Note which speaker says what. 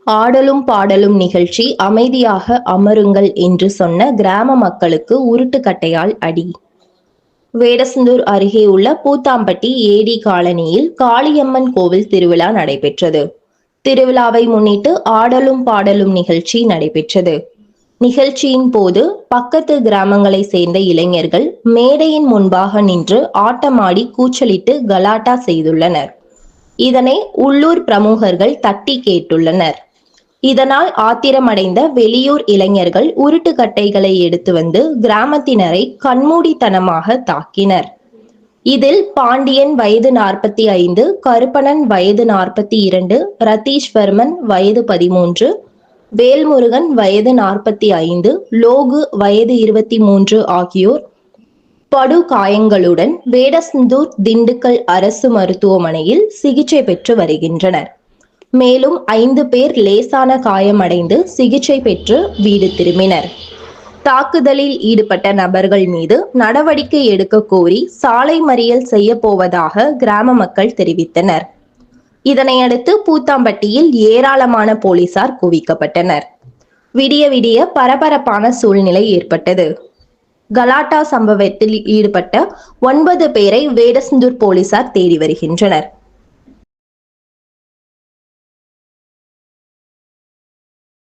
Speaker 1: ஆடலும் பாடலும் நிகழ்ச்சி அமைதியாக அமருங்கள் என்று சொன்ன கிராம மக்களுக்கு உருட்டுக்கட்டையால் அடி. வேடசந்தூர் அருகே உள்ள பூத்தாம்பட்டி ஏடி காலனியில் காளியம்மன் கோவில் திருவிழா நடைபெற்றது. திருவிழாவை முன்னிட்டு ஆடலும் பாடலும் நிகழ்ச்சி நடைபெற்றது. நிகழ்ச்சியின் போது பக்கத்து கிராமங்களை சேர்ந்த இளைஞர்கள் மேடையின் முன்பாக நின்று ஆட்டமாடி கூச்சலிட்டு கலாட்டா செய்துள்ளனர். இதனை உள்ளூர் பிரமுகர்கள் தட்டி கேட்டுள்ளனர். இதனால் ஆத்திரமடைந்த வெளியூர் இளைஞர்கள் உருட்டுக்கட்டைகளை எடுத்து வந்து கிராமத்தினரை கண்மூடித்தனமாக தாக்கினர். இதில் பாண்டியன் வயது 45, கருப்பணன் வயது 42, ரதீஷ்வர்மன் வயது 13, வேல்முருகன் வயது 45, லோகு வயது 23 ஆகியோர் படு காயங்களுடன் வேடசந்தூர் திண்டுக்கல் அரசு மருத்துவமனையில் சிகிச்சை பெற்று வருகின்றனர். மேலும் 5 பேர் லேசான காயமடைந்து சிகிச்சை பெற்று வீடு திரும்பினர். தாக்குதலில் ஈடுபட்ட நபர்கள் மீது நடவடிக்கை எடுக்க கோரி சாலை மறியல் செய்ய போவதாக கிராம மக்கள் தெரிவித்தனர். இதனையடுத்து பூத்தாம்பட்டியில் ஏராளமான போலீசார் குவிக்கப்பட்டனர். விடிய விடிய பரபரப்பான சூழ்நிலை ஏற்பட்டது. கலாட்டா சம்பவத்தில் ஈடுபட்ட 9 பேரை வேடசந்தூர் போலீசார் தேடி வருகின்றனர்.